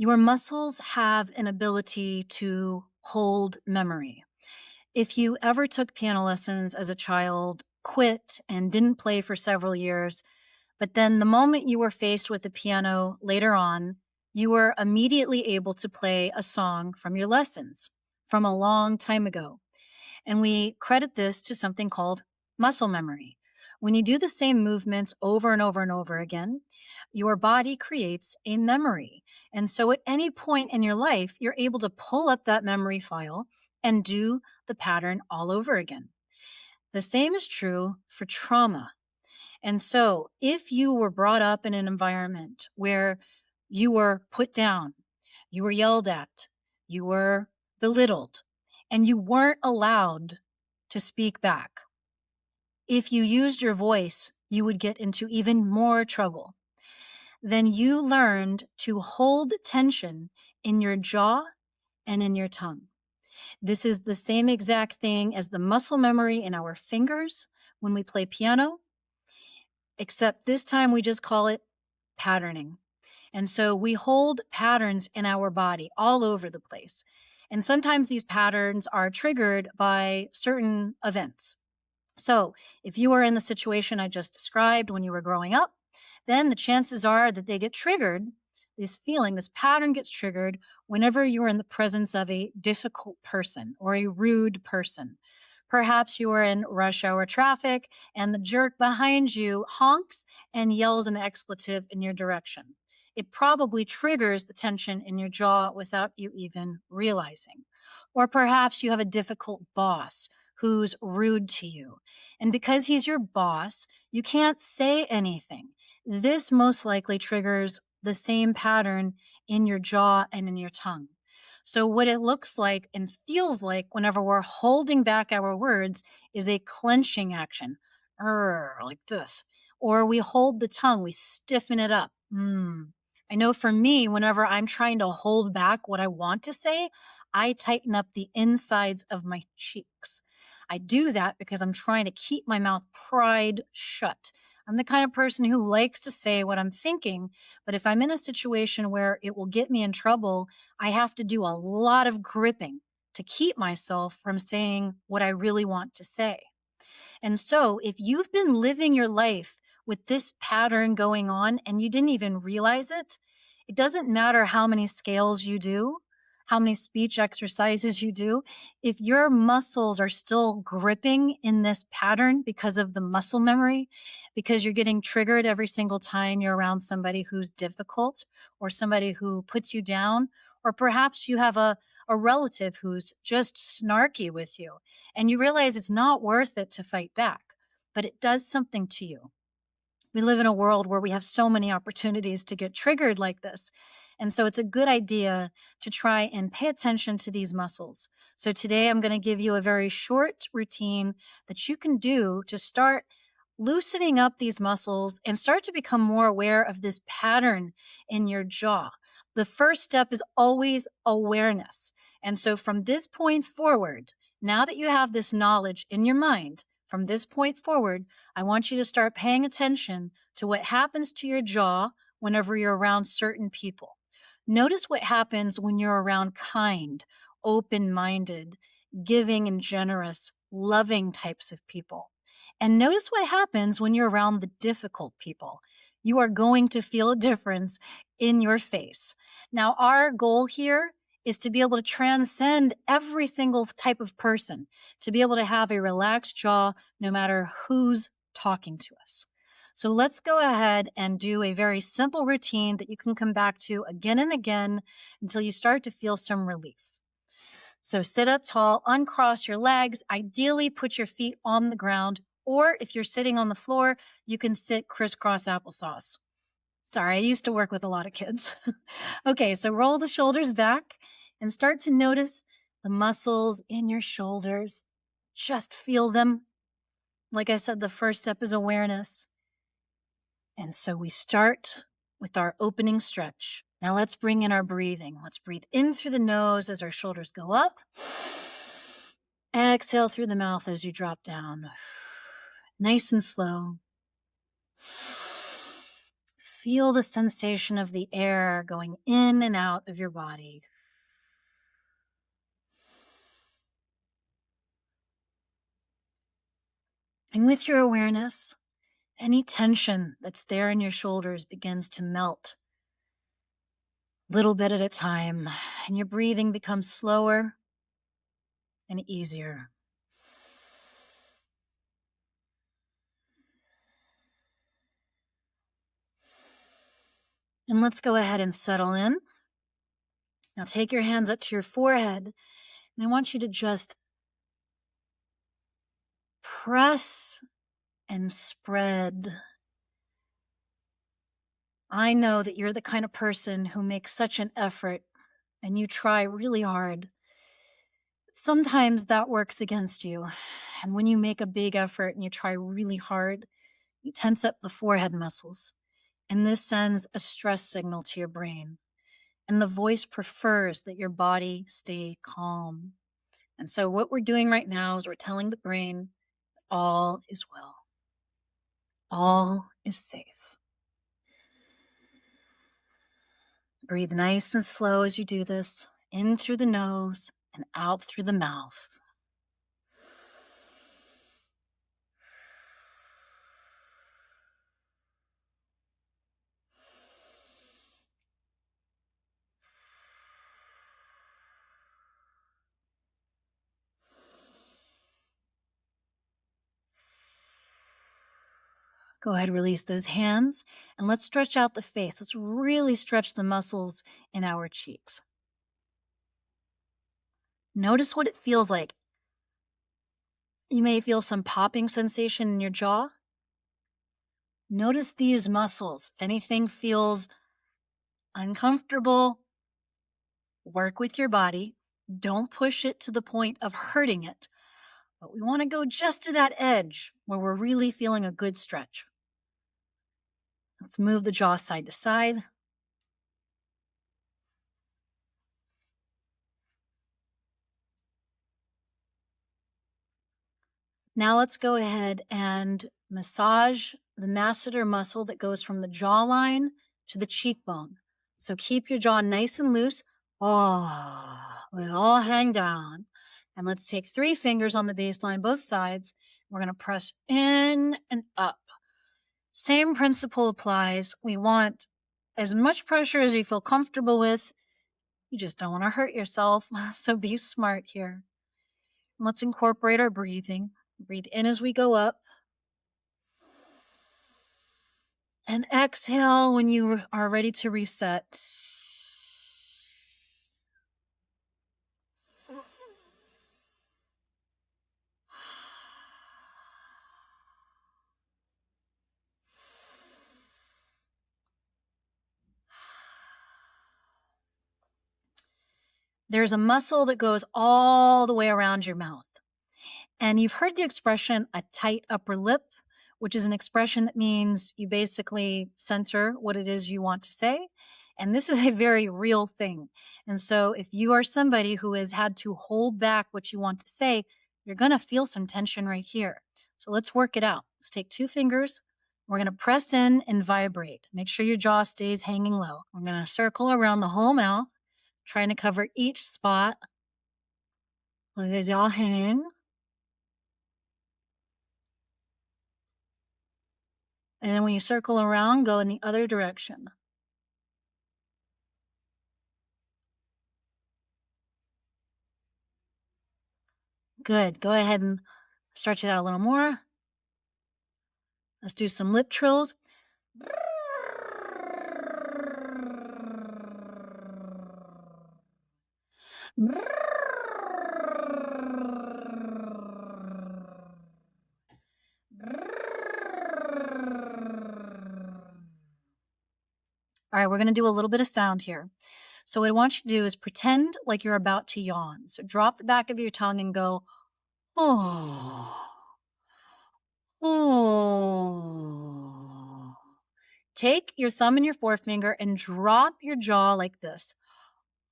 Your muscles have an ability to hold memory. If you ever took piano lessons as a child, quit, and didn't play for several years, but then the moment you were faced with the piano later on, you were immediately able to play a song from your lessons from a long time ago. And we credit this to something called muscle memory. When you do the same movements over and over and over again, your body creates a memory. And so at any point in your life, you're able to pull up that memory file and do the pattern all over again. The same is true for trauma. And so if you were brought up in an environment where you were put down, you were yelled at, you were belittled, and you weren't allowed to speak back, if you used your voice, you would get into even more trouble. Then you learned to hold tension in your jaw and in your tongue. This is the same exact thing as the muscle memory in our fingers when we play piano, except this time we just call it patterning. And so we hold patterns in our body all over the place. And sometimes these patterns are triggered by certain events. So if you are in the situation I just described when you were growing up, then the chances are that they get triggered. This feeling, this pattern gets triggered whenever you are in the presence of a difficult person or a rude person. Perhaps you are in rush hour traffic and the jerk behind you honks and yells an expletive in your direction. It probably triggers the tension in your jaw without you even realizing. Or perhaps you have a difficult boss who's rude to you. And because he's your boss, you can't say anything. This most likely triggers the same pattern in your jaw and in your tongue. So what it looks like and feels like whenever we're holding back our words is a clenching action, like this. Or we hold the tongue, we stiffen it up. I know for me, whenever I'm trying to hold back what I want to say, I tighten up the insides of my cheeks. I do that because I'm trying to keep my mouth pried shut. I'm the kind of person who likes to say what I'm thinking, but if I'm in a situation where it will get me in trouble, I have to do a lot of gripping to keep myself from saying what I really want to say. And so if you've been living your life with this pattern going on and you didn't even realize it, it doesn't matter how many scales you do, how many speech exercises you do. If your muscles are still gripping in this pattern because of the muscle memory, because you're getting triggered every single time you're around somebody who's difficult or somebody who puts you down, or perhaps you have a relative who's just snarky with you and you realize it's not worth it to fight back, but it does something to you. We live in a world where we have so many opportunities to get triggered like this. And so it's a good idea to try and pay attention to these muscles. So today I'm going to give you a very short routine that you can do to start loosening up these muscles and start to become more aware of this pattern in your jaw. The first step is always awareness. And so from this point forward, now that you have this knowledge in your mind, from this point forward, I want you to start paying attention to what happens to your jaw whenever you're around certain people. Notice what happens when you're around kind, open-minded, giving and generous, loving types of people. And notice what happens when you're around the difficult people. You are going to feel a difference in your face. Now, our goal here is to be able to transcend every single type of person, to be able to have a relaxed jaw no matter who's talking to us. So let's go ahead and do a very simple routine that you can come back to again and again until you start to feel some relief. So sit up tall, uncross your legs, ideally put your feet on the ground, or if you're sitting on the floor, you can sit crisscross applesauce. Sorry, I used to work with a lot of kids. Okay, so roll the shoulders back and start to notice the muscles in your shoulders. Just feel them. Like I said, the first step is awareness. And so we start with our opening stretch. Now let's bring in our breathing. Let's breathe in through the nose as our shoulders go up. Exhale through the mouth as you drop down. Nice and slow. Feel the sensation of the air going in and out of your body. And with your awareness, any tension that's there in your shoulders begins to melt, little bit at a time, and your breathing becomes slower and easier. And let's go ahead and settle in. Now take your hands up to your forehead, and I want you to just press and spread. I know that you're the kind of person who makes such an effort and you try really hard. Sometimes that works against you. And when you make a big effort and you try really hard, you tense up the forehead muscles. And this sends a stress signal to your brain. And the voice prefers that your body stay calm. And so what we're doing right now is we're telling the brain all is well. All is safe. Breathe nice and slow as you do this, in through the nose and out through the mouth. Go ahead, release those hands, and let's stretch out the face. Let's really stretch the muscles in our cheeks. Notice what it feels like. You may feel some popping sensation in your jaw. Notice these muscles. If anything feels uncomfortable, work with your body. Don't push it to the point of hurting it. But we want to go just to that edge where we're really feeling a good stretch. Let's move the jaw side to side. Now let's go ahead and massage the masseter muscle that goes from the jawline to the cheekbone. So keep your jaw nice and loose. Oh, we all hang down. And let's take 3 fingers on the baseline, both sides. We're going to press in and up. Same principle applies. We want as much pressure as you feel comfortable with. You just don't want to hurt yourself. So be smart here. Let's incorporate our breathing. Breathe in as we go up. And exhale when you are ready to reset. There's a muscle that goes all the way around your mouth. And you've heard the expression, a tight upper lip, which is an expression that means you basically censor what it is you want to say. And this is a very real thing. And so if you are somebody who has had to hold back what you want to say, you're going to feel some tension right here. So let's work it out. Let's take 2 fingers. We're going to press in and vibrate. Make sure your jaw stays hanging low. We're going to circle around the whole mouth, trying to cover each spot. Let the jaw hang. And then when you circle around, go in the other direction. Good. Go ahead and stretch it out a little more. Let's do some lip trills. All right, we're going to do a little bit of sound here. So what I want you to do is pretend like you're about to yawn. So drop the back of your tongue and go, oh, oh. Take your thumb and your forefinger and drop your jaw like this.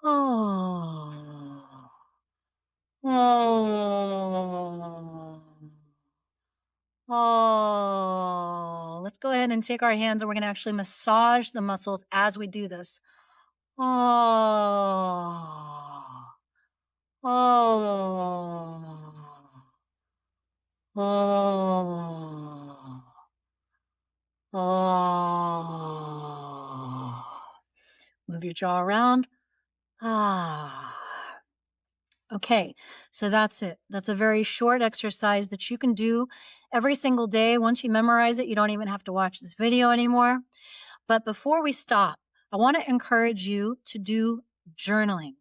Oh, oh. Oh, let's go ahead and take our hands and we're going to actually massage the muscles as we do this. Oh, oh, oh, oh. Move your jaw around. Ah. Okay, so that's it. That's a very short exercise that you can do every single day. Once you memorize it, you don't even have to watch this video anymore. But before we stop, I want to encourage you to do journaling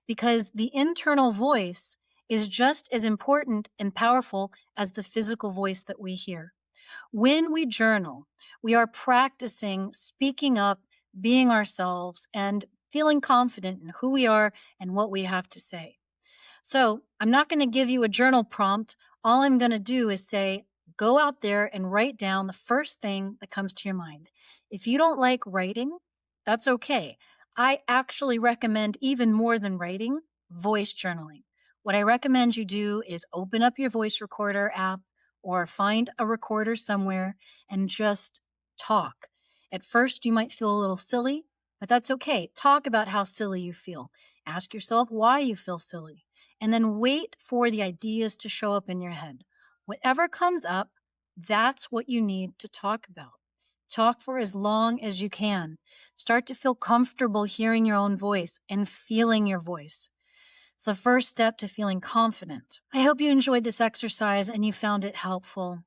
because the internal voice is just as important and powerful as the physical voice that we hear. When we journal, we are practicing speaking up, being ourselves, and feeling confident in who we are and what we have to say. So I'm not going to give you a journal prompt. All I'm going to do is say, go out there and write down the first thing that comes to your mind. If you don't like writing, that's okay. I actually recommend, even more than writing, voice journaling. What I recommend you do is open up your voice recorder app or find a recorder somewhere and just talk. At first, you might feel a little silly, but that's okay. Talk about how silly you feel. Ask yourself why you feel silly and then wait for the ideas to show up in your head. Whatever comes up, that's what you need to talk about. Talk for as long as you can. Start to feel comfortable hearing your own voice and feeling your voice. It's the first step to feeling confident. I hope you enjoyed this exercise and you found it helpful.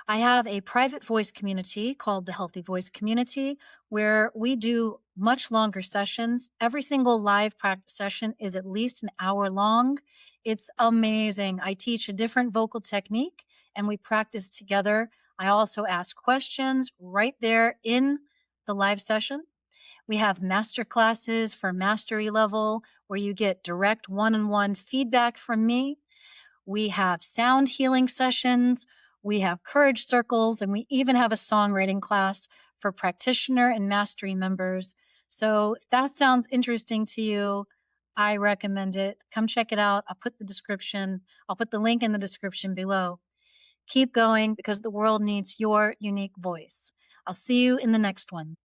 I have a private voice community called the Healthy Voice Community where we do much longer sessions. Every single live practice session is at least an hour long. It's amazing. I teach a different vocal technique and we practice together. I also ask questions right there in the live session. We have master classes for mastery level where you get direct one-on-one feedback from me. We have sound healing sessions, we have courage circles, and we even have a songwriting class for practitioner and mastery members. So if that sounds interesting to you, I recommend it. Come check it out. I'll put the link in the description below. Keep going because the world needs your unique voice. I'll see you in the next one.